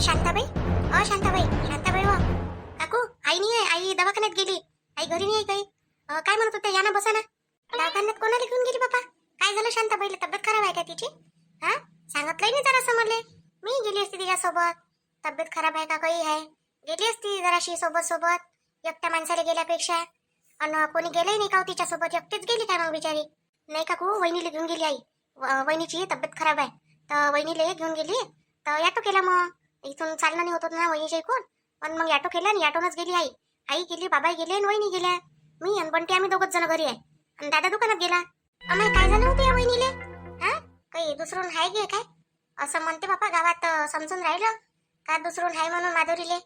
शांताबाई, शांताबाई, शांताबाई हो. काकू, आई नाही आहे, आई दवाखान्यात गेली. आई घरी नाही आहे काही. काय म्हणत होते, या ना बसा ना. दवाखान्यात कोणाला घेऊन गेली बाबा? काय झालं शांताबाईला, तब्येत खराब आहे का तिची? हा, सांगितलंय नाही जरासं मला. मी गेली असती तिच्यासोबत. तब्येत खराब आहे का काही आहे, गेली असती जराशी सोबत सोबत. एकट्या माणसाला गेल्यापेक्षा. आणि कोणी गेलंय नाही का हो तिच्यासोबत, एकटीच गेली काय मग बिचारी? नाही काकू, वहिनीला घेऊन गेली आई. वहिनीची तब्येत खराब आहे तर वहिनीला घेऊन गेली. तर ॲटो केला, मग इथून चालणं नाही होत होतं ना वहिनीच्या इकडून. पण मग ॲटो केला आणि ॲटोनच गेली आई. आई गेली, बाबा गेले आणि वहिनी गेल्या. मी आणि बंटी आम्ही दोघच जण घरी आहे. आणि दादा दुकानात गेला. आम्हाला काय झालं होतं या वहिनीले? हा, काही दुसरून हाय गे काय असं म्हणते बापा गावात. समजून राहिलं का दुसरून हाय म्हणून माधुरीले,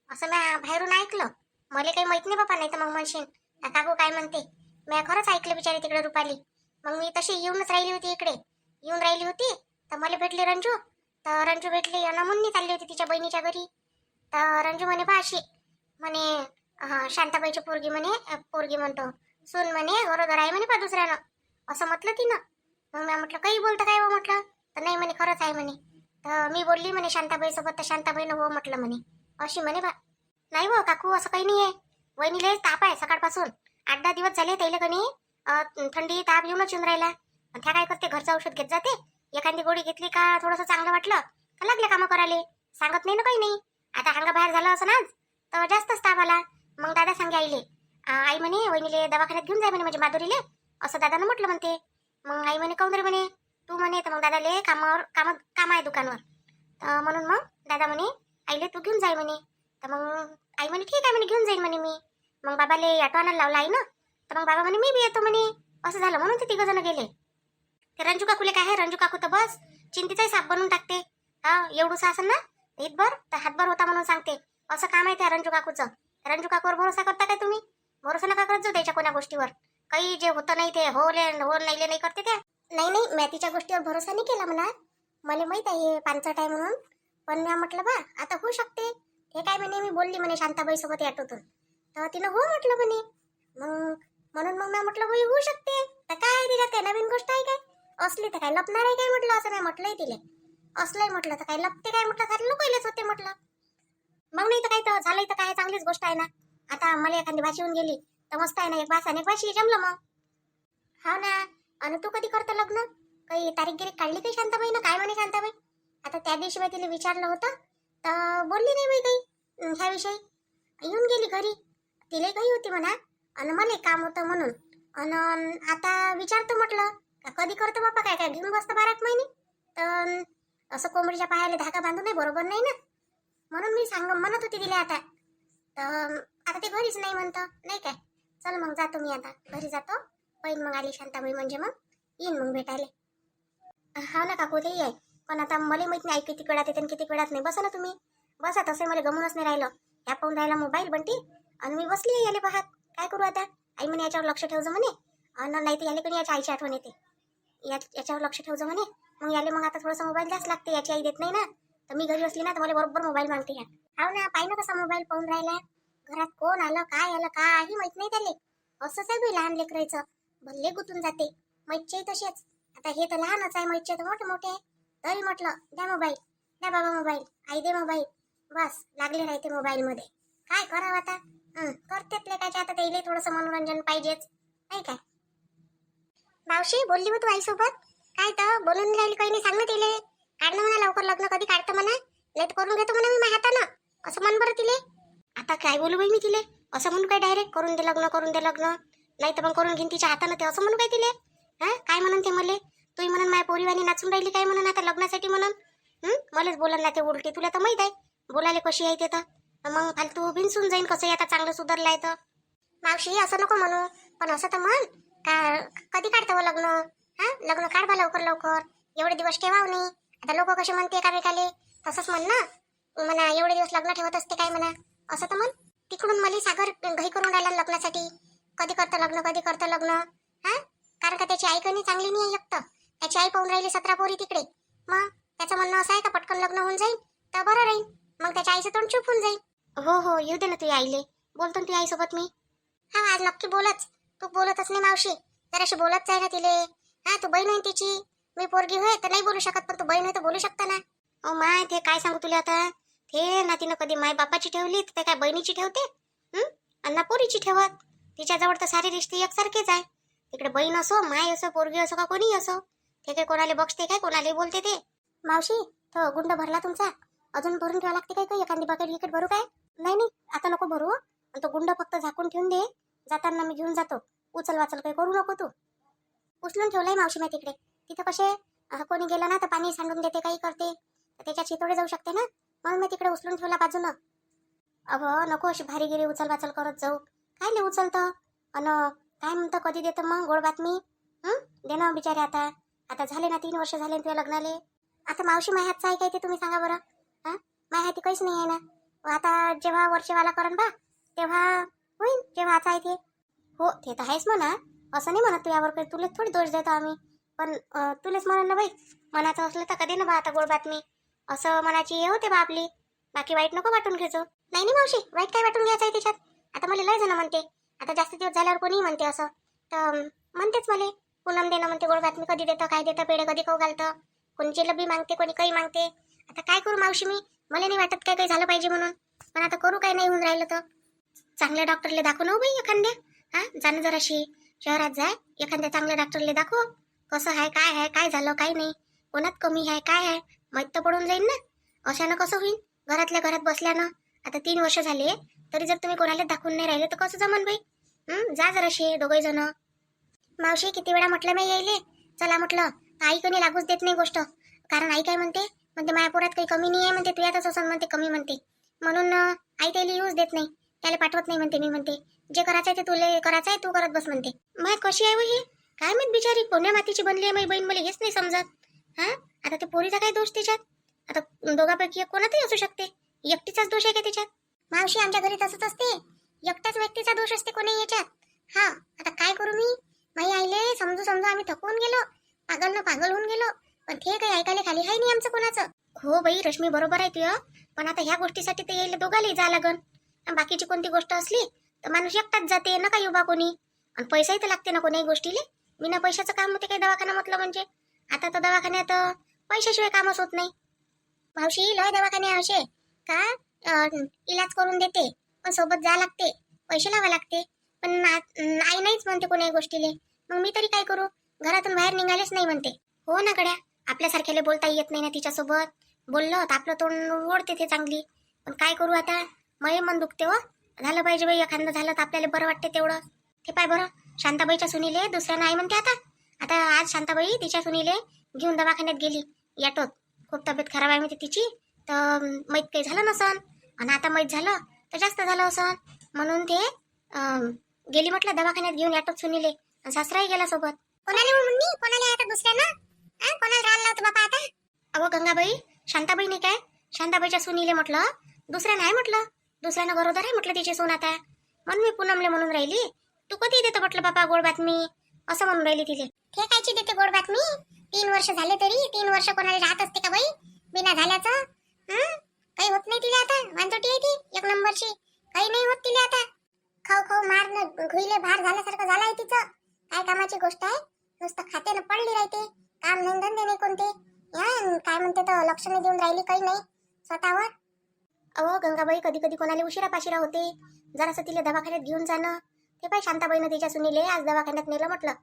असं मी बाहेरून ऐकलं. मला काही माहित नाही बापा, नाही तर मग म्हणशील काकू काय म्हणते. मी खरंच ऐकलं बिचारी तिकडे रुपाली. मग मी तशी येऊनच राहिली होती इकडे. येऊन राहिली होती तर मला भेटली रंजू. तर रंजू भेटली आणि मुन्नी चालली होती तिच्या बहिणीच्या घरी. तर रंजू म्हणे भाशी म्हणे शांताबाईची पोरगी म्हणे, पोरगी म्हणतो सून म्हणे गरोदर आहे म्हणे पा दुसऱ्यानं, असं म्हटलं तिनं. मग मी म्हटलं काही बोलतं काय हो म्हटलं. तर नाही म्हणे खरंच आहे म्हणे. तर मी बोलली म्हणे शांताबाई सोबत, तर शांताबाईनं हो म्हटलं म्हणे. अशी म्हणे बा. नाही हो काकू, असं काही नाही आहे. वहिनीले ताप आहे सकाळपासून. 8-10 दिवस झाले त्याला कणी थंडी ताप येऊनच येऊन राहिला. त्या काय करते, घरचं औषध घेत जाते. एखादी गोळी घेतली का थोडंसं चांगलं वाटलं का लागले कामं करायला. सांगत नाही ना काही नाही. आता अंगा बाहेर झालं असं ना तर जास्तच ताप आला. मग दादा सांगे आईले, आई म्हणे वहिनीले दवाखान्यात घेऊन जाय म्हणे, म्हणजे माधुरीले. असं दादानं म्हटलं म्हणते. मग आई म्हणे काऊन रे म्हणे तू म्हणे. तर मग दादाले काम आहे दुकानवर. तर म्हणून मग दादा म्हणे आईले तू घेऊन जाय म्हणे. तर मग आई म्हणे ठीक आहे म्हणे, घेऊन जाईन म्हणे मी. मग बाबाले ऑटो आणायला लावला आई ना. तर मग बाबा म्हणे मी बी येतो म्हणे. असं झालं म्हणून ते 3 जण गेले. ते रंजू काकूले काय आहे, रंजू काकू तर बस चिंतेचाही साप बनवून टाकते. हा, एवढूसा असं ना हितभर तर हातभर होता म्हणून सांगते. असं काम आहे त्या रंजू काकूचं. रंजू काकूवर भरोसा करता काय तुम्ही? भरोसा नका करत जाऊ त्याच्या कोण्या गोष्टीवर. काही जे होतं नाही ते हो नाही करते त्या. नाही, मी तिच्या गोष्टीवर भरोसा नाही केला म्हणा. मला माहित आहे पांचट आहे म्हणून. पण मी म्हटलं बा आता होऊ शकते. हे काय म्हणे मी बोलली म्हणे शांताबाई सोबत ॲटोतून. तर तिनं हो म्हटलं म्हणे. मग म्हणून मग मी म्हटलं होऊ शकते. तर काय तिला काय नवीन गोष्ट आहे काय? असली तर काय लपणार आहे काय म्हटलं. असं नाही म्हटलंय तिले. असलंय म्हटलं तर काय लपते काय म्हटलं, तर लुकायलाच होते म्हटलं. मग नाही तर काय, तर झालंय तर काय चांगलीच गोष्ट आहे ना. आता मला एखादी भाषी होऊन गेली तर मस्त आहे ना, एक भाषा आणि एक भाषी जमलं मग. हा ना. आणि तू कधी करतो लग्न? काही तारीख गिरीख काढली काही शांताबाईनं? काय म्हणे शांताबाई? आता त्या दिवशी मी तिला विचारलं होतं तर बोलली नाही बाई काही ह्याविषयी. येऊन गेली घरी. तिला काही होती म्हणा आणि मला काम होतं म्हणून. आणि आता विचारतो म्हटलं का कधी करतो बाप्पा, काय काय घेऊन बसतं 12 महिने. तर असं कोंबडीच्या पायाला धागा बांधून नाही बरोबर नाही ना. म्हणून मी म्हणत होती तिला आता. तर आता ते घरीच नाही म्हणतं नाही काय. चल मग जातो मी आता घरी जातो. पहिन मग आली शांताबाई म्हणजे मग येईन मग भेटायला. हा ना काकू, ते आहे. पण आता मला माहित नाही किती वेळात येते आणि किती वेळात नाही. बसा ना तुम्ही, बसा. तसं मला गमूनच नाही राहिलं. ह्या पाहून राहिला मोबाईल बंटी आणि मी बसली याले पाहत. काय करू आता? आई म्हणे याच्यावर लक्ष ठेवजं म्हणे. आणि नाही तर याले कोणी याच्या आईची आठवण येते. याच्यावर लक्ष ठेवजं म्हणे. मग याले मग आता थोडंसं मोबाईल द्यास लागते. याची आई देत नाही ना. तर मी घरी असली ना तर मला बरोबर मोबाईल मागते ह्या. हाव ना, पाहि ना कसा मोबाईल पाहून राहिला. घरात कोण आलं काय आलं काही माहित नाही त्याले. असंच आहे बी लहान लेकरायचं. भल्ले गुतून जाते. मैचे तसेच. आता हे तर लहानच आहे, मैचे तर मोठे मोठे आहे. तरी म्हटलं द्या मोबाईल, द्या बाबा मोबाईल, आई दे मोबाईल. बस लागले राहते मोबाईल मध्ये. काय करावं आता? करतेच लेकाच्या. आता त्याला थोडंसं मनोरंजन पाहिजेच नाही काय. मावशी बोलली हो तू आईसोबत? काय तर बोलून राहील काही नाही, सांग ना तिले. काढ ना म्हणा लवकर लग्न, कधी काढतं म्हणा. लेट करून घेतो म्हणा मी माझ्या हातानं. असं म्हण बरं तिले. आता काय बोलू बाई मी तिले? असं म्हणू काय डायरेक्ट करून दे लग्न, करून दे लग्न. नाही तर मग करून घेईन तिच्या हातानं ते, असं म्हणू काय तिले? हा, काय म्हणून ते मले? तू म्हणून माझ्या पोरीवानी नाचून राहिली काय म्हणून आता लग्नासाठी म्हणून. मलाच बोलायला लागते उलटी. तुला तर माहित आहे बोलायला कशी आहे ते. तर मग फालतू बिनसून जाईन कसं आता चांगलं सुधारलाय तर. मावशी असं नको म्हणू, पण असं तर म्हण का कधी काढतो लग्न? हा, लग्न काढ बा लवकर लवकर. एवढे दिवस ठेवाव नाही. आता लोक कसे म्हणते एकामेकाले तसंच म्हण ना. म्हणा एवढे दिवस लग्न ठेवत असते काय म्हणा, असं तर म्हण. तिकडून मला सागर घाई करून राहिला लग्नासाठी. कधी करतं लग्न, कधी करतं लग्न. हा, कारण का त्याची आई कधी चांगली नाही आहे एकटं. त्याची आई पाहून राहिली 17 पोरी तिकडे. मग त्याचं म्हणणं असं आहे का पटकन लग्न होऊन जाईल तर बरं राहील. मग त्याच्या आईचं तोंड चूप होऊन जाईल. हो येऊ दे ना तुझ्या आईले. बोलतो ना तुझ्या आईसोबत मी. हा, आज नक्की बोलच. तू बोलतच नाही मावशी. जराशी बोलत जाय ना तिले. हा, तू बहीण आहे तिची. मी पोरगी होय तर नाही बोलू शकत, पण तू बहीण आहे तर बोलू शकता ना. ओ माय, ते काय सांगू तुला आता. ते ना तिनं कधी माय बापाची ठेवली तर ते काय बहिणीची ठेवते. अण्णा पोरीची ठेवत. तिच्याजवळ तर सारे रिश्ते एकसारखेच आहे. तिकडे बहीण असो, माय असो, पोरगी असो का कोणी असो, ते काय कोणाला बघते काय, कोणाला बोलते ते. मावशी, तो गुंड भरला तुमचा? अजून भरून ठेवा लागते काय? एखादी बकेट विकेट भरू काय? नाही, आता नको भरू. तो गुंड फक्त झाकून ठेवून दे. जाताना मी घेऊन जातो. उचल वाचल काही करू नको तू. उचलून ठेवलाय मावशी मी तिकडे. तिथं कसे कोणी गेलं ना तर पाणी सांडून देते, काही करते, त्याच्या चितोडे जाऊ शकते ना, म्हणून मी तिकडे उचलून ठेवला बाजूनं. नको अशी भारी गिरी उचल वाचल करत जाऊ. काय नाही उचलतं. काय म्हणतं, कधी देतं मग गोड बातमी? दे ना बिचारे. आता झाले ना 3 वर्ष झाले तुझ्या लग्नाले. आता मावशी माय हातचं आहे काय ते तुम्ही सांगा बरं. माय हाती काहीच नाही आहे ना. आता जेव्हा वर्षवाला करण बा तेव्हा होईल, जेव्हा आता आहे ते. हो ते तर आहेच म्हणा, असं नाही म्हणत तुझ्यावर काही, तुलाच थोडी दोष देतो आम्ही. पण तुलेच म्हणून ना बाई, मनाचं असलं तर कधी ना बा आता गोड बातमी असं मनाची हे होते बा आपली. बाकी वाईट नको वाटून घ्यायचो. नाही मावशी, वाईट काय वाटून घ्यायचं आहे त्याच्यात? आता मला लय जण म्हणते, आता जास्त दिवस झाल्यावर कोणी म्हणते असं, तर म्हणतेच मला पूनम देणं म्हणते गोड बातमी, कधी देतं काय देतं, पेढे कधी खाऊ घालतं, कोणी जिलेबी मागते, कोणी काही मागते. आता काय करू मावशी मी, मला नाही वाटत काय काही झालं पाहिजे म्हणून, पण आता करू काय नाही होऊन राहिलं तर. चांगल्या डॉक्टरले दाखव ना बाई एखाद्या. जाणं जराशी शहरात जाय, एखाद्या चांगल्या डॉक्टरले दाखव, कसं आहे काय झालं काय नाही, कोणात कमी आहे काय आहे माहीत तर पडून जाईल ना. अशानं कसं होईल घरातल्या घरात बसल्यानं. आता 3 वर्ष झाले तरी जर तुम्ही कोणाला दाखवून नाही राहिले तर कसं जमन बाई. जा जराशी दोघे जण. मावशी किती वेळा म्हटलं मी यायले चला म्हटलं, आई कोणी लागूच देत नाही गोष्ट. कारण आई काय म्हणते माझ्या पोरात काही कमी नाही आहे म्हणते, तू यातच असं म्हणते कमी म्हणते, म्हणून आई त्याला येऊच देत नाही, त्याला पाठवत नाही म्हणते. मी म्हणते जे करायचं आहे ते तुला करायचं आहे, तू करत बस म्हणते. मग कशी आहे ही काय माहित बिचारी, कोण्या मातीची बनली आहे माझी बहीण, मला हेच नाही समजत. आता ते पोरीचा काय दोष त्याच्यात? आता दोघांपैकी एक कोणातही असू शकते, एकटीचाच दोष आहे का त्याच्यात? मावशी आमच्या घरी तसंच असते, एकटाच व्यक्तीचा दोष असते कोणी याच्यात. आता काय करू मी, माई आईले समजू आम्ही थकून गेलो, पागल होऊन गेलो, पण ते काही ऐकायला खाली आहे नाही आमचं कोणाचं. हो बाई रश्मी बरोबर आहे तुझं, पण आता ह्या गोष्टीसाठी ते यायला दोघाला जा लागन. बाकीची कोणती गोष्ट असली तर माणूस एकटाच जाते ना, काही उभा कोणी. आणि पैसाही तर लागते ना कोणाही गोष्टीले, बिना पैशाचं काम होते काही दवाखाना म्हटलं म्हणजे. आता तर दवाखान्यात पैशाशिवाय कामच होत नाही. मावशी लय दवाखाने असे का इलाज करून देते, पण सोबत जा लागते, पैसे लावा लागते, पण आई नाहीच म्हणते कोणाही गोष्टीले. मग मी तरी काय करू, घरातून बाहेर निघालेच नाही म्हणते. हो ना गड्या, आपल्यासारख्याला बोलता येत नाही ना तिच्यासोबत, बोललं तर आपलं तोंड ओढते ते चांगली, पण काय करू आता, मये मन दुखते. हो झालं पाहिजे बाई, एखादं झालं तर आपल्याला बरं वाटते तेवढं. ते पाय बरं, शांताबाईच्या सुनीले दुसऱ्यानं आई म्हणते. आता आज शांताबाई तिच्या सुनीले घेऊन दवाखान्यात गेली याटोत. खूप तब्येत खराब आहे म्हणते तिची, तर माहीत काही झालं नसन, आणि आता माहीत झालं तर जास्त झालं असं, म्हणून ते गेली म्हटलं दवाखान्यात घेऊन याटोत सुनीले, सासराही गेला सोबत. कोणाला आता दुसऱ्यानं कोणाला राहिलं होतं बापा आता? अहो गंगाबाई, शांताबाई नाही काय, शांताबाईच्या सुनीले म्हटलं दुसऱ्यानं आहे, म्हटलं दुसऱ्यानं गरोदर आहे म्हटलं तिची सून आता, म्हणून मी पूनमले म्हणून राहिली तू कधी देतो म्हटलं बापा गोड बातमी, असं म्हणून राहिली तिले. हे कायची देते गोड बातमी, 3 वर्ष झाले तरी 3 वर्ष कोणाला राहत असते का बाई बिना झाल्याचं? काही होत नाही तिला आता, वांजोटी आहे ती एक नंबरची, काही नाही होत तिला आता. खाऊ मारणं घुईले भार झाल्यासारखं झालं आहे तिचं. काय कामाची गोष्ट आहे, नुसतं खात्यानं पडली राहते, काम नाही धंदे नाही कोणते. काय म्हणते तर लक्ष नाही देऊन राहिली काही नाही स्वतःवर. अहो गंगाबाई, कधी कधी कोणाला उशिरा पाशिरा होते, जरासं तिला दवाखान्यात घेऊन जाणं. ते पाय शांताबाईनं तिच्या सुनीले आज दवाखान्यात नेलं म्हटलं.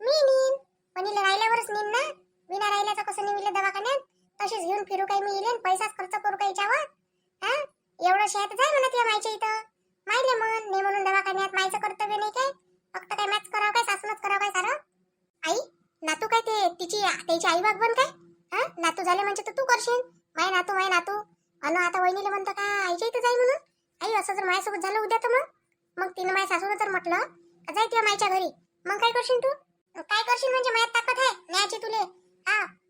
मी नेईन पण इले राहिल्यावरच नेईन ना, विना राहिल्याचं कसं नेईल दवाखान्यात? तशीच घेऊन फिरू काय मी इले, पैसाच खर्च करू काय याच्यावर? एवढं शेत जाय म्हणत या मायच्या इथं, मायले ने म्हणून दवाखान्यात, मायचं कर्तव्य नाही काय? फक्त काय मॅच करावं काय, सासूनच करावं काय सारं? आई नातू काय ते त्याची आई वागवण काय? नातू झाले म्हणजे तर तू करशील, माय नातू अन आता वहिनीले म्हणतं का आईच्या इथं जाई म्हणून? आई असं जर माझ्यासोबत झालं उद्या तर मग तिनं माझ्या सासूनं जर म्हटलं जाय तुझ्या मायच्या घरी, मग काय करशील तू? काय करशील म्हणजे माझ्यात ताकद आहे न्यायची तुले?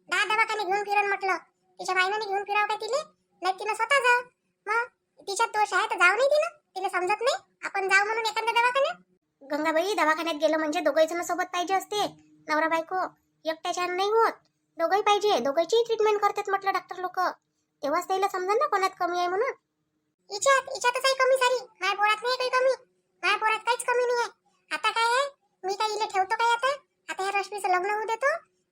10 दवाखाने घेऊन फिरण म्हटलं, तिच्या बाईनं घेऊन फिरावं काय तिले? नाही तिनं स्वतः जाव, मग तिच्यात दोष आहे तर जाऊ नाही तिला समजत नाही आपण जाऊ म्हणून एखाद्या दवाखान्यात? गंगाबाई, दवाखान्यात गेलं म्हणजे दोघही जण सोबत पाहिजे असते, नवरा बायको एकट्याच्यानं नाही होत, दोघही पाहिजे, दोघांची ट्रीटमेंट करतात म्हटलं डॉक्टर लोक, तेव्हाच त्याला समजा ना कोणात कमी आहे म्हणून. हिच्यातच आहे कमी सारी, माझ्या पोरात नाही काही कमी, माझ्या पोरात काहीच कमी नाही आहे. आता काय आहे, मी काय इले ठेवतो काय आता या रश्मीचं लग्न होऊ देतो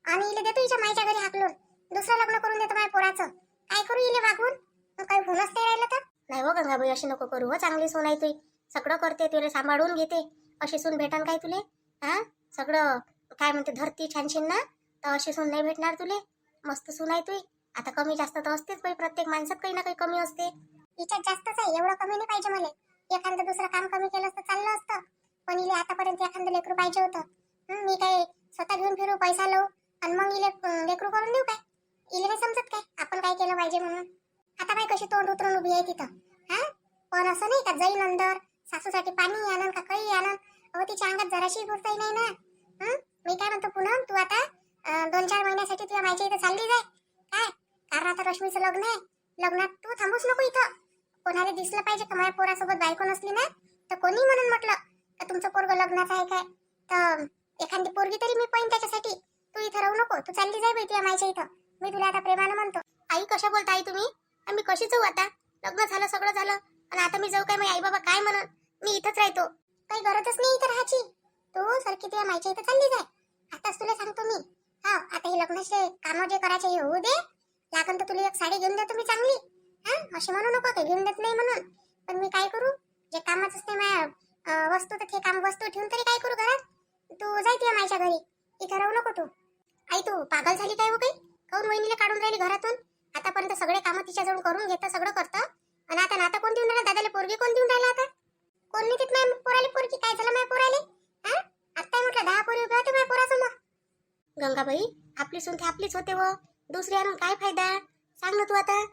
आणि इले देतो हिच्या माईच्या घरी हाकलून, दुसरं लग्न करून देतो माझ्या पोराचं. काय करू इले वागून? काही होणच नाही राहिलं तर. नाही हो गंगाबाई, अशी नको करू हो. चांगली सून आहे तुई, सगळं करते, तुला सांभाळून घेते. अशी सून भेटन काय तुले? हा, सगळं काय म्हणते धरती छानशीन ना, तर अशी सून नाही भेटणार तुले. मस्त सून आहे तुई. आता कमी जास्त तर असतेच बाई, प्रत्येक माणसात काही ना काही कमी असते. तिच्यात जास्तच आहे, एवढं कमी नाही पाहिजे मला. एखादं दुसरं काम कमी केलं असतं चाललं असतं, पण इले आतापर्यंत एखादं लेकरू पाहिजे होतं. मी काय स्वतः घेऊन फिरू, पैसा लावू आणि मग इले लेकरू करून देऊ काय? इले नाही समजत काय आपण काय केलं पाहिजे म्हणून. आता काय कशी तोंड उतरून उभी आहे तिथं. हा, पण असं नाही का जाईन अंदर सासूसाठी पाणी आणन का काही आणन. अहो तिच्या अंगात जराशी बोलताही नाही ना. मी काय म्हणतो पूनम, तू आता 2-4 महिन्यासाठी तुझ्या मायच्या इथं चालली जाय काय, कारण आता रश्मीचं लग्न आहे. लग्नात तू थांबूच नको इथं. कोणाला दिसलं पाहिजे का माझ्या पोरासोबत बायको नसली ना, तर कोणी म्हणून म्हटलं का तुमचं पोरग लग्नाचं आहे काय, तर एखादी पोरगी तरी मी पाहिन त्याच्यासाठी. तू इथं राहू नको, तू चालली जाय बाई तुझ्या मायच्या इथं. मी तुला आता प्रेमानं म्हणतो. आई कशा बोलता आई तुम्ही? मी कशी जाऊ आता? लग्न झालं, सगळं झालं, आणि आता मी जाऊ काय? माझे आई बाबा काय म्हणन? मी इथंच राहतो. काही गरजच नाही इथं राहायची. तू सारखी तुझ्या मायच्या इथं चालली जाय. आताच तुला सांगतो मी. हा, आता हे लग्नाचे कामं जे करायचे हे होऊ दे. लागन तर तुला एक साडी घेऊन देतो मी चांगली. हा, असे म्हणू नको काही घेऊन देत नाही म्हणून. पण मी काय करू, जे कामाच असते माझ्या वस्तू, तर ते काम वस्तू ठेवून तरी काय करू घरात. तू जाय तुझ्या मायच्या घरी, इथं राहू नको तू. आई तू पागल झाली काय हो? काही काऊन वहिनीला काढून राहिली घरातून? आतापर्यंत सगळे कामं तिच्याजवळ करून घेतं, सगळं करतं, आणि आता नाता कोण देऊन राहिला? दादाला पोरगी कोण देऊन राहिला? आता कोण नाही देत माझ्या पोराले पोरगी. काय झालं माझ्या पोराले? हा, आता म्हटलं 10 पोरी उभ्या होते माझ्या पोरासमोर. गंगाबाई, आपली सून ती आपलीच होते व दुसरी आणून काय फायदा? सांग ना तू आता.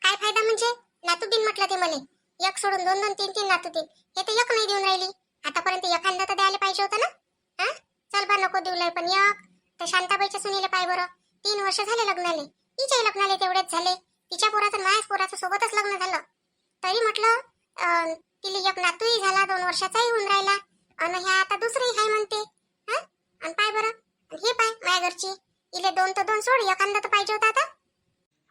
काय फायदा म्हणजे? नातू दिन म्हटलं ते मला. एक सोडून 2-2, 3-3 नातू दिन. हे तर एक नाही देऊन राहिली. आतापर्यंत एखादा तर द्यायला पाहिजे होतं ना. हा, चल बा नको देऊलाय, पण एक तर शांताबाईच्या सुनीला पाय बरं. 3 वर्ष झाले लग्नाले. तिच्याही लग्नाले तेवढेच झाले. तिच्या पोराचं माझ्याच पोराचं सोबतच लग्न झालं. तरी म्हटलं तिला एक नातूही झाला, 2 वर्षाचाही होऊन राहिला, आणि ह्या आता दुसरीही हाय म्हणते. हा, आणि पाय बरं हे पाय माझ्या घरची. इले 2 तर 2 सोड, एखादा तर पाहिजे होता. आता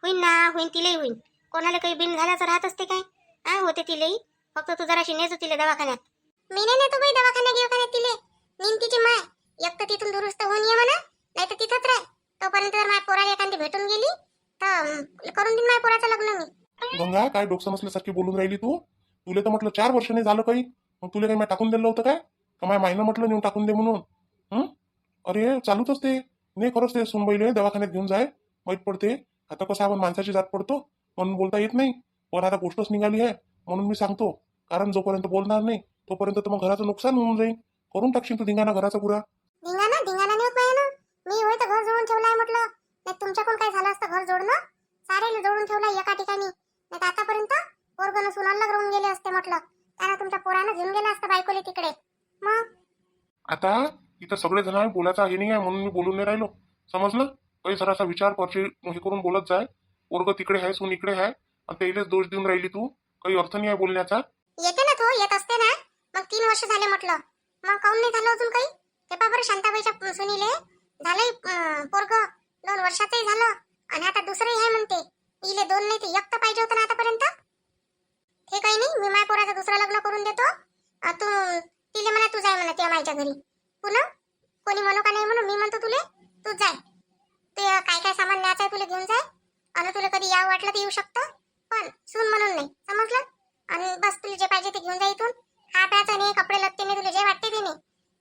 होईन ना, होईन, तिलाही होईन. कोणाला काही बिन झाल्याचं राहत असते काय? हा, होते तिलाही. फक्त तू जराशी नेजो तिला दवाखान्यात. मी नाही नेतो बाई दवाखान्यात तिले. निमतीची माय एक तर तिथून दुरुस्त होऊन ये म्हणा, नाही तर तिथंच राह. तोपर्यंत जर माझ्या पोराला एखादी भेटून गेली तर करून देईन माझ्या पोराचं लग्न मी. गंगा, काय डोकं नसल्यासारखी बोलून राहिली तू. तुला तर म्हटलं 4 वर्ष नाही झालं काही, मग तुला काही मी टाकून दिलं होतं काय? का माझ्या मायनं म्हटलं नेऊन टाकून दे म्हणून. अरे चालूच असते. नाही खरंच ते सुनबाईले दवाखान्यात घेऊन जाय, माहीत पडते. आता कसं आपण माणसाची जात पडतो म्हणून बोलता येत नाही, पण आता गोष्टच निघाली आहे म्हणून मी सांगतो. कारण जोपर्यंत बोलणार नाही तोपर्यंत तर मग घराचं नुकसान होऊन जाईल. करून टाकशील तू धिंगाणा घराचा पुरा. धिंगाणा नाही होत पाहिजे ना. मी होय तर घर जोडून ठेवलं आहे म्हटलं. नाही तुमच्याकडून काय झालं असतं घर जोडणं? सारेला जोडून ठेवलं एका ठिकाणी. नाही आतापर्यंत पोरगण सुनाला राहून गेले असते म्हटलं. त्यांना तुमच्या पोरानं घेऊन गेलं असतं बायकोले तिकडे. मग आता इथं सगळे जण आहे, बोलायचा हे नाही आहे म्हणून मी बोलून नाही राहिलो. समजलं? काही जरासा विचार करशील, हे करून बोलत जाय. पोरग तिकडे आहे, सून इकडे आहे, आणि त्यालाच दोष देऊन राहिली तू. काही अर्थ नाही आहे बोलण्याचा. येते ना तो, येत असते ना. मग 3 वर्ष झाले म्हटलं, मग काऊन नाही झालं अजून काही? ते पा बरं शांताबाईच्या सुनीले झालंय पोरग 2 वर्षाचंही झालं, आणि आता दुसरंही आहे म्हणते. इले 2 नाही तर 1 तर पाहिजे होतं ना आतापर्यंत. हे काही नाही, मी माझ्या पोराचं दुसरं लग्न करून देतो. तू तिले म्हणा तू जाय म्हणा त्या मायच्या घरी. पुन्हा कोणी म्हणू का नाही म्हणून मी म्हणतो तुले तू जाय. ते काय काय सामान न्यायचं आहे तुला घेऊन जाय, आणि तुला कधी यावं वाटलं तर येऊ शकतं, पण सून म्हणून नाही. समजलं? आणि बस तुला जे पाहिजे ते घेऊन जा इथून. खा प्यायचं नाही, कपडे लत्ते नाही, तुला जे वाटते ते नाही.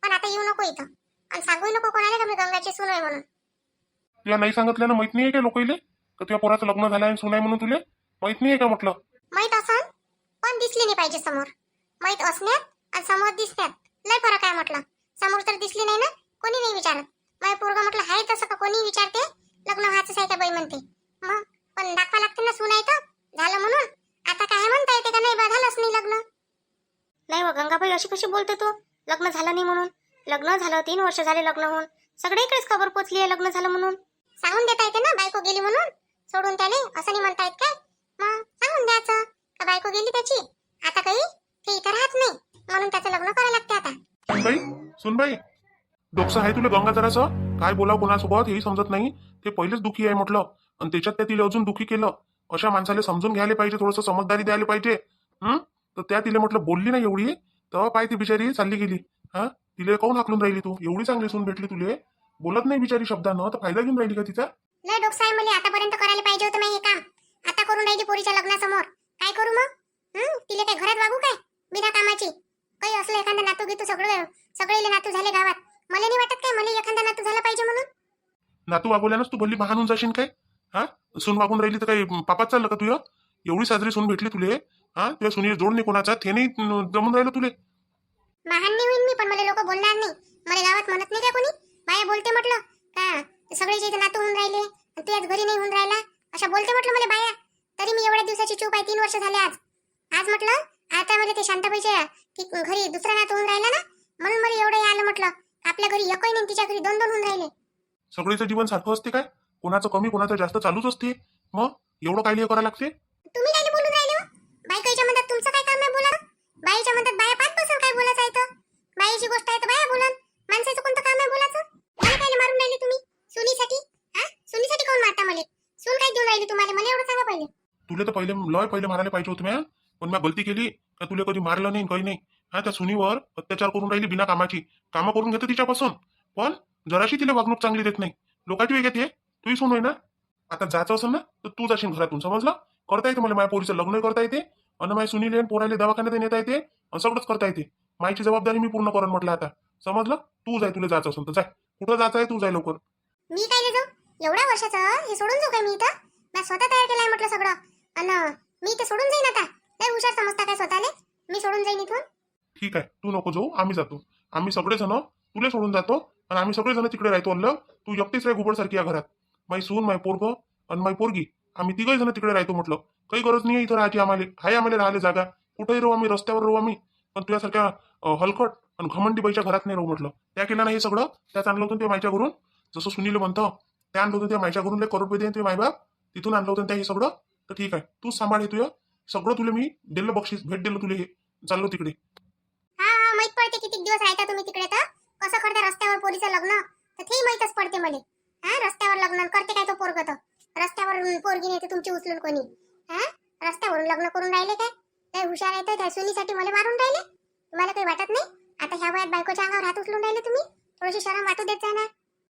पण आता येऊ नको इथं, आणि सांगू नको कोणाला का मी गंगाची सून आहे म्हणून. तुला नाही सांगितलं ना, माहित नाही आहे का लोकाईले का तुझ्या पोराचं लग्न झालं आणि सून आहे म्हणून? तुला माहित नाही आहे का म्हटलं? माहित असन, पण दिसली नाही पाहिजे समोर. माहित असण्यात आणि समोर दिसण्यात लय फरक आहे म्हटलं. समोर तर दिसली नाही ना, कोणी नाही विचारत. माझ्या पोरगा म्हटलं हाय तसं का कोणी विचारते लग्न व्हायचंच आहे का बाई म्हणते. मग पण दाखवा लागते ना सून आहे तर झालं म्हणून. आता काय म्हणता येते का नाही बा झालंच नाही लग्न. नाही हो गंगाबाई, अशी कशी बोलते तू? लग्न झालं नाही म्हणून? लग्न झालं, 3 वर्ष झाले लग्न होऊन. सगळीकडेच खबर पोचली आहे लग्न झालं म्हणून. सांगून देता येते ना बायको गेली म्हणून सोडून त्याने, असं नाही म्हणता येत काय? मग सांगून द्यायचं का बायको गेली त्याची, आता काही ते इथं राहत नाही म्हणून त्याचं लग्न करायला लागते आता. सुनबाई डोकसं आहे तुला गंगा जरासं? काय बोलावं कोणासोबत हेही समजत नाही. ते पहिलेच दुखी आहे म्हटलं, आणि त्याच्यात त्या तिला अजून दुखी केलं. अशा माणसाला समजून घ्यायला पाहिजे, थोडंसं समजदारी द्यायला पाहिजे. तर त्या तिला म्हटलं बोलली नाही एवढी, तेव्हा पाय ती बिचारी चालली गेली. हा, तिला काऊन हाकलून राहिली तू? एवढी चांगली सून भेटली तुले, बोलत नाही बिचारी शब्दानं, तर फायदा घेऊन राहिली का तिचा? लय डोकं आहे मला. आतापर्यंत करायला पाहिजे होतं मी हे काम. आता करून राहिली पोरीच्या लग्नासमोर. काय करू मग? तिला काय घरात वागू काय बिना कामाची? काही असलं एखादा नातू घेतो, सगळे नातू झाले गावात. मला नाही वाटत काय मला एखादा नातू झाला पाहिजे म्हणून. नातू वागवल्यानंच तू भल्ली महान होऊन जाशील काय? हा, सून वागून राहिली तर काही पापात चाललं का तुझं? एवढी साजरी सून भेटली तुले, हा, तुझ्या सुनीला जोड नाही कोणाचा, ते नाही जमून राहिलं तुले. महान नाही होईन मी, पण मला लोक बोलणार नाही. मला गावात म्हणत नाही का कोणी? बाया बोलते म्हटलं का सगळेचे इथे नातू होऊन राहिले, तुझ्याच घरी नाही होऊन राहिला, अशा बोलते म्हटलं मला बाया. तरी मी एवढ्या दिवसाची चूप आहे, 3 वर्ष झाले आज. आज म्हटलं आता मला ते शांताबाईच्या की घरी दुसरा नातू होऊन राहिला ना, म्हणून मला एवढं हे आलं म्हटलं. आपल्या घरी एकही नाही, तिच्या घरी 2-2 होऊन राहिले. सगळीचं जीवन सारखं असते काय? कोणाचं कमी कोणाचं जास्त चालूच असते. मग एवढं काय करायला लागते? तुम्ही काय बोलून राहिले हो? बायकाच्या मध्यात तुमचं काय काम आहे बोला? बाईच्या मध्यात बाया पाच बसून काय बोलायचं आहे तर? बाईची गोष्ट आहे तर बाया बोलन. माणसाचं कोणतं काम आहे बोलायचं? मला काय मारून राहिले तुम्ही सुनीसाठी? हा, सुनीसाठी कोण मारता मला? सून काय देऊन राहिली तुम्हाला? मला एवढं सांगा पहिले. तुला तर पहिले मारायला पाहिजे होतं म्या, पण मी गलती केली का तुला कधी मारलं नाही काही नाही. हा, त्या सुनीवर अत्याचार करून राहिली बिना कामाची. कामं करून घेते तिच्यापासून, पण जराशी तिला वागणूक चांगली देत नाही. लोकांची वेग येते. तुही सून होय ना, आता जायचं असेल ना तर तू जाशील घरातून, समजलं? करता येते मला माझ्या पोरीचं लग्न करता येते, आणि माझ्या सुनीले पोराले दवाखान्यात नेता येते, आणि सगळंच करता येते. माईची जबाबदारी मी पूर्ण करून म्हटलं आता, समजलं? तू जाय, तुला जायचं असेल तर जाय. कुठं जायचं आहे तू जाय लवकर. मी काय जाऊ? एवढ्या वर्षाचं हे सोडून जाऊ काय मी इथं? मी स्वतः तयार केलाय म्हटलं सगळं, आणि मी इथे सोडून जाईन आता. लय हुशार समजता काय स्वतःले? मी सोडून जाईन इथून. ठीक आहे, तू नको जाऊ, आम्ही जातो. आम्ही सगळेजण तुला सोडून जातो, आणि आम्ही सगळेजण तिकडे राहतो. अल्ल, तू एकटीच राह घुबडसारखी या घरात. माई सून, माई पोरग आणि माई पोरगी, आम्ही तिघही जण तिकडे राहतो म्हटलं. काही गरज नाही इथं राहायची आम्हाला. हाय आम्हाला राहिले जागा. कुठेही राहू आम्ही, रस्त्यावर राहू आम्ही, पण तुझ्यासारख्या हलकट आणि घमंडी बाईच्या घरात नाही राहू म्हटलं. त्या केलं नाही हे सगळं. त्याच आणलं होतं ते मायच्या घरून, जसं सुनील म्हणतं त्या आणलं होतं त्या मायच्या घरून. लय करोडपती ते मायबाप, तिथून आणलं होतं त्या हे सगळं. तर ठीक आहे, तू सांभाळ हे तुझं सगळं. तुला मी दिलं बक्षीस, भेट दिलं तुला. हे चाललो तिकडे. हा हा, माहित पडते किती दिवस राहता तुम्ही तिकडे. तर कसं करता रस्त्यावर पोरीचं लग्न, तर ते माहितच पडते मला. हा, रस्त्यावर लग्न करते काय तो पोरग? तर रस्त्यावर पोरगी नाही तर तुमची उचलून कोणी? हा, रस्त्यावरून लग्न करून राहिले काय? काय हुशार आहे तर त्या सुनीसाठी मला मारून राहिले? तुम्हाला काही वाटत नाही? आता ह्या वयात बायकोच्या अंगावर हात उचलून राहिले तुम्ही? थोडीशी शरम वाटू देत जा ना.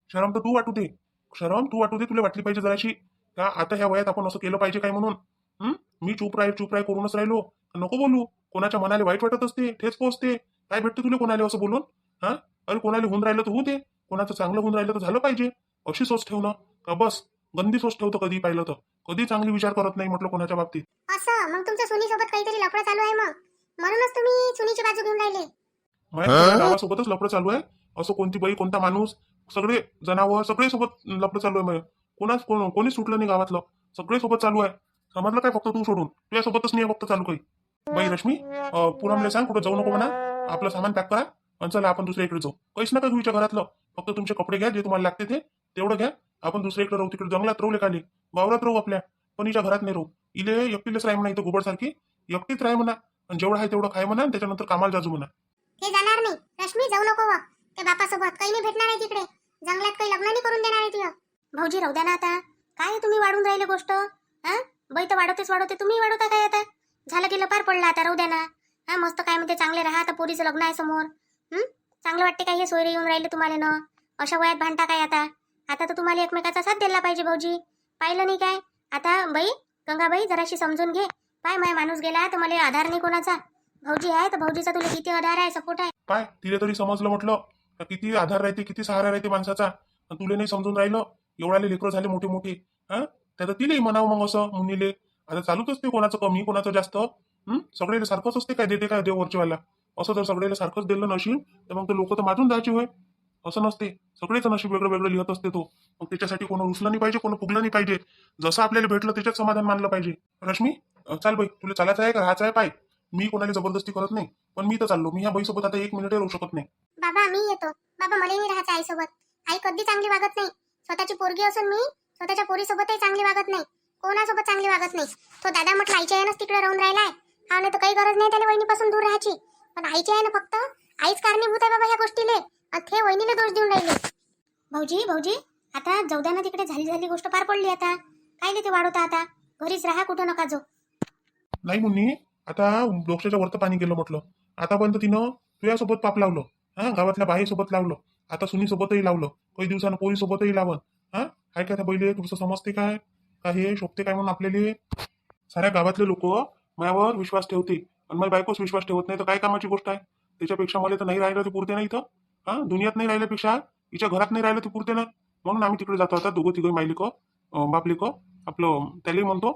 शरम तर तू वाटू दे, शरम तू वाटू दे. तुला वाटली पाहिजे जराशी का आता ह्या वयात आपण असं केलं पाहिजे काय म्हणून. मी चूप राय करूनच राहिलो. नको बोलू. कोणाच्या मनाला वाईट वाटत असते, ठेच पोचते. काय भेटते तुला कोणाला असं बोलून? हा, अरे कोणाला होऊन राहिलं तर होऊ दे, कोणाचं चांगलं होऊन राहिलं तर झालं पाहिजे. अशी सोच ठेवणं का बस गंदी सोच ठेवतं कधी पाहिलं तर. कधी चांगली विचार करत नाही म्हटलं कोणाच्या बाबतीत. असं मग तुमच्या सुनीसोबत काहीतरी लफडं चालू आहे मग, म्हणूनच तुम्ही सुनीची बाजू घेऊन राहिले. माझ्या गावासोबतच लफडं चालू आहे. असं कोणती बाई, कोणता माणूस, सगळे जनावर सगळे सोबत लफडं चालू आहे. कोणी सुटलं नाही गावातलं, सगळे सोबत चालू आहे. समजलं काय? फक्त तू सोडून तुझ्यासोबतच नाही फक्त चालू काही. बाई रश्मी, पुनमले सांग कुठं जाऊ नको म्हणा. आपलं सामान पॅक करा आणि चला आपण दुसऱ्या इकडे जाऊ. काहीच नका घेऊच्या घरातलं, फक्त तुमचे कपडे घ्या, जे तुम्हाला लागते ते तेवढं घ्या. आपण दुसऱ्या इकडे राहू, तिकडे जंगलात राहू, खाली वावरात राहू आपल्या, पण हिच्या घरात नाही राहू. इले एकटीलाच राह म्हणा, इथं घुबडसारखी एकटीच राह म्हणा, आणि जेवढं आहे तेवढं खाय म्हणा, त्याच्यानंतर कामाला जाजू म्हणा. ते जाणार नाही रश्मी, जाऊ नको व. ते बापासोबत काही नाही भेटणार आहे तिकडे. जंगलात काही लग्न नाही करून देणार आहे तुझं. भाऊजी राहू द्या ना आता. काय तुम्ही वाढून राहिले गोष्ट? हा, बाई तर वाढवते, तुम्ही वाढवता काय? आता झालं गेलं, पार पडलं, आता राहू द्या ना. हा, मस्त काय म्हणते, चांगले राहा. आता पोरीचं लग्न आहे समोर. चांगलं वाटते काय हे सोयरे येऊन राहिले तुम्हाला ना? अशा वयात भांडता काय आता? आता तर तुम्हाला एकमेकाचा साथ द्यायला पाहिजे भाऊजी. पाहिलं नाही काय? आता बाई गंगाबाई जराशी समजून घे. पाय माय माणूस गेला तर मला आधार नाही कोणाचा. भाऊजी आहे तर भाऊजीचा तुला किती आधार आहे, सपोर्ट आहे. पाय तिला तरी समजलं म्हटलं का किती आधार राहते, किती सहारा राहते माणसाचा. आणि तुला नाही समजून राहिलं. एवढाले लेकरं झाले मोठे मोठे. हा, त्यात तिलाही म्हणावं मग असं मुनीले. आता चालूच असते, कोणाचं कमी कोणाचं जास्त. सगळेला सारखंच असते काय? देते काय देव वरचेवाला? असं जर सगळेला सारखंच दिलं नशीब तर मग ते लोक तर माजून जायचे होय. असं नसते, सगळेच नशीब वेगळं वेगळं लिहत असते तो. मग त्याच्यासाठी कोण रुसलं नाही पाहिजे, कोण फुगलं नाही पाहिजे. जसं आपल्याला भेटलं त्याच्यात समाधान मानलं पाहिजे. रश्मी, चाल बाई, तुला चालायचं आहे का राहायचं आहे? पाय मी कोणाला जबरदस्ती करत नाही, पण मी तर चाललो. मी ह्या बाईसोबत आता 1 मिनिट राहू शकत नाही. बाबा मी येतो. बाबा मला नाही राहायचं आईसोबत. आई कधी चांगली वागत नाही. स्वतःची पोरगी असून मी स्वतःच्या पोरीसोबतही चांगली वागत नाही, कोणासोबत चांगली वागत नाही. तो दादा म्हटलं आईच्या यानंच तिकडे राहून राहिलाय. हा, नाही तर काही गरज नाही त्याला वहिनीपासून दूर राहायची. पण आईच्या यानं फक्त आईच कारणीभूत आहे बाबा ह्या गोष्टीले. ते वहिनीला दोष देऊन राहिले. भाऊजी आता जाऊद्या तिकडे. झाली गोष्ट पार पडली. आता काय ते वाढवता? आता घरीच राहा, कुठं नका जाऊ. नाही मुन्नी, आता डोक्याच्या वरतं पाणी गेलं म्हटलं. आतापर्यंत तिनं तुझ्यासोबत पाप लावलं, हा, गावातल्या बाईसोबत लावलं, आता सुनीसोबतही लावलं, काही दिवसानं पोरीसोबतही लावलं. हा, काय त्या बैले तुमचं समजते काय? का हे शोभते काय म्हणून आपल्याला. साऱ्या गावातले लोक माझ्यावर विश्वास ठेवते आणि माझ्या बायकोच विश्वास ठेवत नाही, तर काय कामाची गोष्ट आहे. त्याच्यापेक्षा मला तर नाही राहिलं ते पुरते नाही. इथं दुनियात नाही राहिल्यापेक्षा हिच्या घरात नाही राहिलं ते पुरते ना. म्हणून आम्ही तिकडे जातो आता दोघं तिघं मायलेक बापलेक. आपलं त्यालाही म्हणतो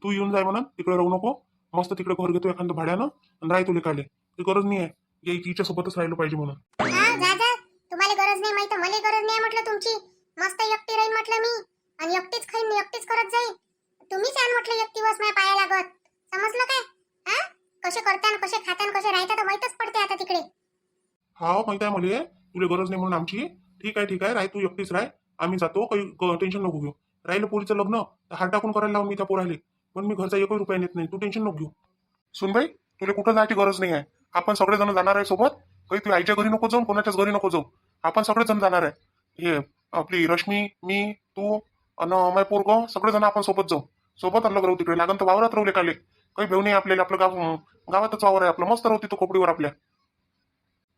तू येऊन जाय म्हणा, तिकडे राहू नको. मस्त तिकडे घर घेतो एखादं भाड्यानं आणि राय तुला काले. ती गरज नाही आहे हिच्या सोबतच राहिलं पाहिजे म्हणून. जा जा, तुम्हाला गरज नाही माहिती, मला गरज नाही म्हटलं तुमची. मस्त एकटी राहीन म्हटलं मी, आणि एकटीच खाईन, एकटीच करत जाईन. तुम्हीच आण म्हटलं एक दिवस माझ्या पाया लागत. समजलं काय? हा, कसे करतान, कसे खातान, कसे राहतात माहितच पडते आता तिकडे. हा माहित आहे मला, तुला गरज नाही म्हणून आमची. ठीक आहे राय, तू एकटीच राय, आम्ही जातो. काही टेन्शन नको घेऊ. राहिलं पोरीचं लग्न तर हात टाकून करायला लावून मी त्या पोराले, पण मी घरचा एकही रुपया नेत नाही. तू टेन्शन नको घेऊ. सुनबाई, तुला कुठं जायची गरज नाही आहे. आपण सगळेजण जाणार आहे सोबत. काही तू आईच्या घरी नको जाऊन, कोणाच्याच घरी नको जाऊ. आपण सगळेजण जाणार आहे. हे आपली रश्मी, मी, तू आणि माय पोरग, सगळेजण आपण सोबत जाऊ. सोबत अलग राहू. तिकडे लागन तर वावरात राहू काले. काही भेव नाही आपल्याला. आपलं गावातच वावर आहे आपलं. मस्त राहू तिथं खोपडीवर आपल्या.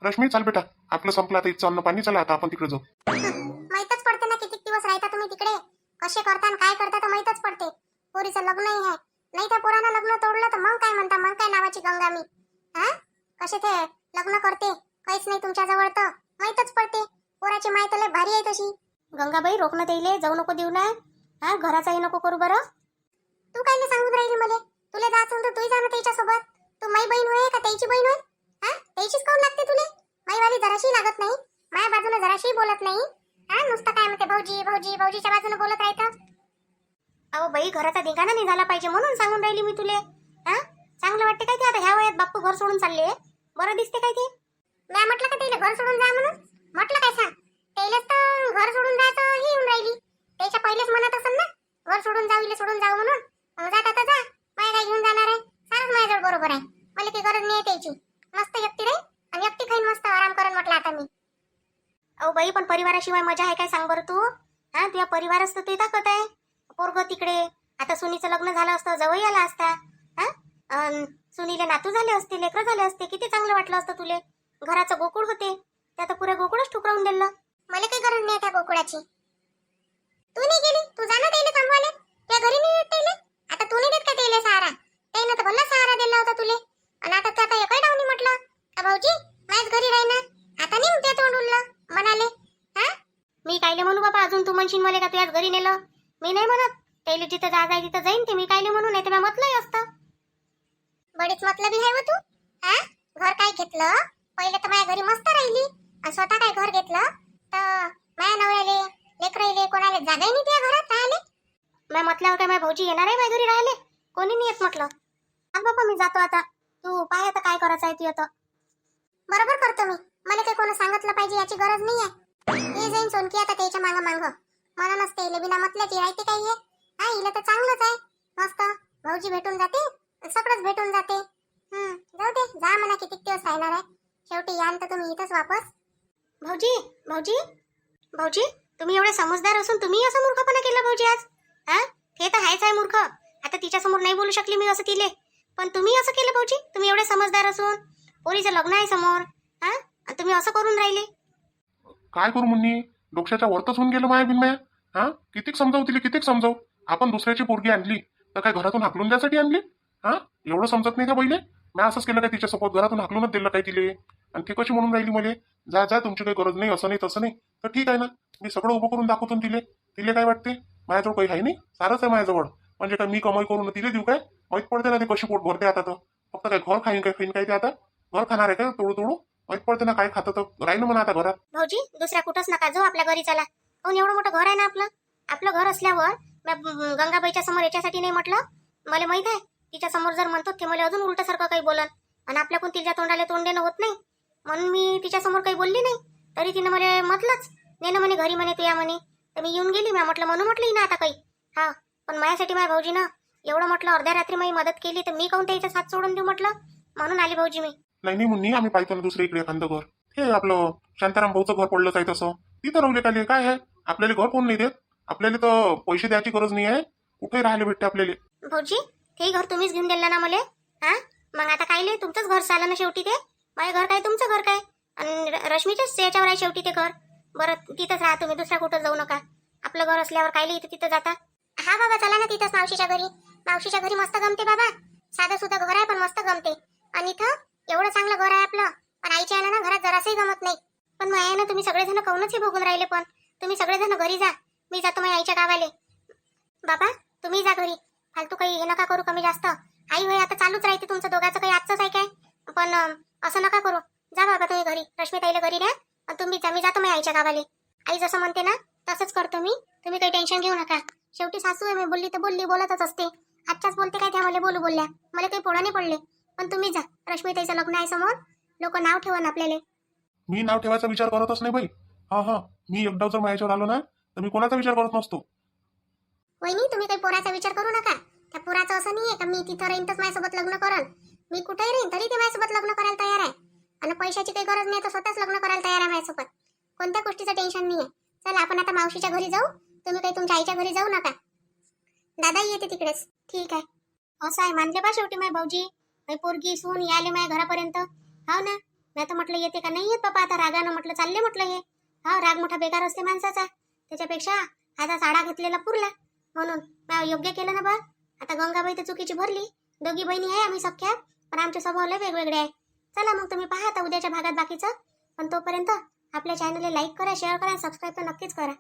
रश्मी चाल बेटा, आपलं संपलं आता इथचं अन्न पाणी. चला आता आपण तिकडे जाऊ. माहितच पडते ना किती दिवस राहता तुम्ही तिकडे. कसे करता काय करता तर माहितच पडते. पोरीचं लग्नही आहे, नाही त्या पोरानं लग्न तोडलं तर मग काय म्हणता, मग काय नावाची गंगा मी. हा, कसे ते लग्न करते, काहीच नाही तुमच्या जवळ तर माहितच पडते. पोराची माहिती लय भारी आहे तशी. गंगाबाई, रोखणं देईले, जाऊ नको देऊ ना. हा, घराचाही नको करू बरं. तू काय नाही सांगून राहिली मला. तुला जायचं तर तूही जा ना त्याच्यासोबत. तू माई बहीण होय का त्याची बहीण होय? हा, त्याचीच काऊन लागते तुले? माईवाली जराशी लागत नाही, माझ्या बाजूने जराशी बोलत नाही. हा, नुसतं काय म्हणते भाऊजी भाऊजी, भाऊजीच्या बाजूने बोलत राहतं. अहो बाई, घराचा धिंगाणा नाही झाला पाहिजे म्हणून सांगून राहिली मी तुले. हा, चांगलं वाटते काय ते आता ह्या वयात बाप्पू घर सोडून चालले? बरं दिसते काय ते? मी म्हटलं का त्याला घर सोडून जा म्हणून? म्हटलं काय सांग, त्यालाच तर घर सोडून जायचं ही येऊन राहिली. त्याच्या पहिलेच म्हणत असेल ना घर सोडून जाऊ, सोडून जाऊ म्हणून. जात आता जा, माय काय घेऊन जाणार आहे? सांग माझ्याजवळ बरोबर आहे. मला काही गरज नाही त्याची. मस्त एकटी राही आणि एकटी खाईन, मस्त आराम करून म्हटलं आता मी. अहो बाई, पण परिवाराशिवाय मजा आहे काय सांग बरं तू? हा, तुझ्या परिवारच तर तुझी ताकद आहे. पोरग तिकडे, आता सुनीचं लग्न झालं असतं, जवळ आला असता. हा, सुनीले नातू झाले असते, लेकरं झाले असते, किती चांगलं वाटलं असतं तुले. घराचं गोकुळ होते, त्या पुऱ्या गोकुळच ठुकरावून दिलं. मला काही गरज नाही त्या गोकुळाची. तू नाही गेली, तू जाणं त्याला थांबवाले. त्या घरी नाही येत त्याला. आता तू नाही देत का त्याला सहारा? त्यानं तर भल्ला सहारा दिला होता तुले. आणि आता ते आता एकही डावणी म्हटलं का भाऊजी माझ्याच घरी राही ना. आता नाही म्हणते तोंड उडलं म्हणाले. हा, मी कायले म्हणू बाबा? अजून तू म्हणशील मला का तुझ्याच घरी नेलं? मी नाही म्हणत. त्याला जिथं जाय तिथं जाईन ते. मी कायले म्हणून, नाही तर मी म्हटलंही असतं. बडीच मतलबी आहे व तू. हा, घर काय घेतलं? पहिले तर माझ्या घरी मस्त राहिली, आणि स्वतः काय घर घेतलं तर माझ्या नवऱ्याले, लेकराले, कोणाला जागाही नाही त्या घरात राहिले. मी म्हटल्यावर काय माझ्या भाऊजी येणार आहे माझ्या घरी राहिले? कोणी नाही येत म्हटलं. हा बाबा, मी जातो आता. तू पाय आता काय करायचं आहे तू आता. बरोबर करतो मी. मला काही कोणी सांगितलं पाहिजे याची गरज नाही आहे. हे जाईन सोनकी आता त्याच्या मागं मागं. मला नसते इले बिना म्हटल्याची राहते काही आहे. हा, इला तर चांगलंच आहे. मस्त भाऊजी भेटून जाते, सगळंच भेटून जाते. जाऊ दे, जा म्हणा किती दिवस राहणार आहे. शेवटी यान तर तुम्ही इथंच वापस. भाऊजी भाऊजी भाऊजी, तुम्ही एवढे समजदार असून तुम्ही असं मूर्खपणा केलं भाऊजी आज. हा, ते तर आहेच आहे मूर्ख. आता तिच्या समोर नाही बोलू शकली मी असं तिले, पण तुम्ही असं केलं भाऊजी. तुम्ही एवढे समजदार असून, पोरीचं लग्न आहे समोर, हा, आणि तुम्ही असं करून राहिले. काय करू मुन्नी, डोक्याच्या वरतच होऊन गेलं माया बिनमाया. हा, कितीक समजावू तिला, कितीक समजावू. आपण दुसऱ्याची पोरगी आणली तर काय घरातून हाकलून द्यासाठी आणली? हा, एवढं समजत नाही का पहिले? मी असंच केलं काय तिच्यासोबत, घरातून हाकलूनच दिलं काय तिले? आणि ती कशी म्हणून राहिली मले, जा जा तुमची काही गरज नाही, असं नाही तसं नाही. तर ठीक आहे ना, मी सगळं उभं करून दाखवतो तिले. तिले काय वाटते, माझ्याजवळ काही आहे नाही, सारंच आहे माझ्याजवळ. म्हणजे काय मी कमाई करून तिले देऊ काय? माहित पडते ना ते कशी पोट भरते आता. तर फक्त काय घर खाईन काय ते आता? घर खाणार आहे काय तोडू तोडू? माहित पडते ना काय खातं, तर राहील म्हणा आता घरात. भाऊजी, दुसऱ्या कुठंच नका जाऊ, आपल्या घरी चला. पण एवढं मोठं घर आहे ना आपलं. आपलं घर असल्यावर गंगाबाईच्या समोर याच्यासाठी नाही म्हटलं. मला माहित आहे तिच्या समोर जर म्हणतो ते मला अजून उलटासारखं काही बोलन, आणि आपल्याकडून तिच्या तोंडाला तोंड देणं होत नाही. म्हणून मी तिच्या समोर काही बोलली नाही. तरी तिने मला म्हटलंच, नेणं म्हणे घरी म्हणे तुया म्हणे. तर मी येऊन गेली. मी म्हटलं म्हणून म्हटलं ना आता काही. हा, पण माझ्यासाठी माझ्या भाऊजीनं एवढं म्हटलं, अर्ध्या रात्री माझी मदत केली, तर मी काऊन त्याचा साथ सोडून देऊ म्हटलं. म्हणून आली भाऊजी मी. नाही मुन्नी, आम्ही पाहतो ना दुसऱ्या इकडे एखादं घर. हे आपलं शांताराम भाऊचं घर पडलंच आहे तसं, तिथं राहले काय काय आहे. आपल्याला घर कोण नाही देत. आपल्याला तर पैसे द्यायची गरज नाही आहे, कुठेही राहायला भेटते आपल्याला. भाऊजी, ते घर तुम्हीच घेऊन दिलं ना मला. हा, मग आता काय तुमचंच घर चाललं ना शेवटी. ते माझं घर काय तुमचं घर काय, आणि रश्मीच्याच याच्यावर आहे शेवटी ते घर. बरं तिथंच राहा तुम्ही, दुसऱ्या कुठं जाऊ नका. आपलं घर असल्यावर काय इथं तिथं जाता. हा बाबा चला ना तिथंच मावशीच्या घरी. मावशीच्या घरी मस्त गमते बाबा. साधं सुद्धा घर आहे पण मस्त गमते. आणि इथं एवढं चांगलं घर आहे आपलं, पण आईच्या आहे ना घरात जरासही गमत नाही. पण मग आहे ना तुम्ही सगळेजण काहूनच हे बघून राहिले, पण तुम्ही सगळेजण घरी जा, मी जातो माझ्या आईच्या गावाले. बाबा तुम्ही जा घरी, फालतू काही हे नका करू कमी जास्त. आई होय आता चालूच राहते तुमचं दोघांचं, काही आजचंच आहे काय? पण असं नका करू. जा बाबा तुम्ही घरी, रश्मीताईला घरी न्या आणि तुम्ही जा, मी जातो माझ्या आईच्या गावाले. आई जसं म्हणते ना तसंच करतो मी, तुम्ही काही टेन्शन घेऊ नका. शेवटी सासू आहे, मी बोलली तर बोलली, बोलतच असते. आजच्याच बोलते काय त्या मला बोलल्या, मला काही पोळा नाही पडले. पण तुम्ही जा, रश्मीताईचं लग्न आहे समोर, लोक नाव ठेवन आपल्याला. मी नाव ठेवायचा विचार करतच नाही बाई. हा मी एकदा जर माझ्यावर आलो ना तर मी कोणाचा विचार करत नसतो. वहिनी तुम्ही काही पोराचा विचार करू नका. त्या पोराचं असं नाहीये का मी तिथं राहीन तर माझ्यासोबत लग्न करल. मी कुठेही राहीन तरी ते माझ्यासोबत लग्न करायला तयार आहे. आणि पैशाची काही गरज नाही तर स्वतःच लग्न करायला तयार आहे माझ्यासोबत. कोणत्या गोष्टीचं टेन्शन नाहीये. चला आपण आता मावशीच्या घरी जाऊ, तुम्ही काही तुमच्या आईच्या घरी जाऊ नका. दादाही येते तिकडेच. ठीक आहे. असं आहे मानले बा शेवटी माझ्या भाऊजी. काही पोरगी सून याले माझ्या घरापर्यंत. हो ना, मी तर म्हटलं येते का नाही येत बाबा, आता रागानं म्हटलं चालले म्हटलं हे. हा राग मोठा बेकार असते माणसाचा, त्याच्यापेक्षा आता साडा घेतलेला पुरला. म्हणून मी योग्य केलं ना बा. आता गंगाबाई तर चुकीची भरली. दोघी बहिणी आहे आम्ही सख्या, पण आमचे स्वभाव लय वेगवेगळे आहे. चला मग तुम्ही पहा आता उद्याच्या भागात बाकीचं. पण तोपर्यंत आपल्या चॅनलला लाईक करा, शेअर करा, सबस्क्राईब तर नक्कीच करा.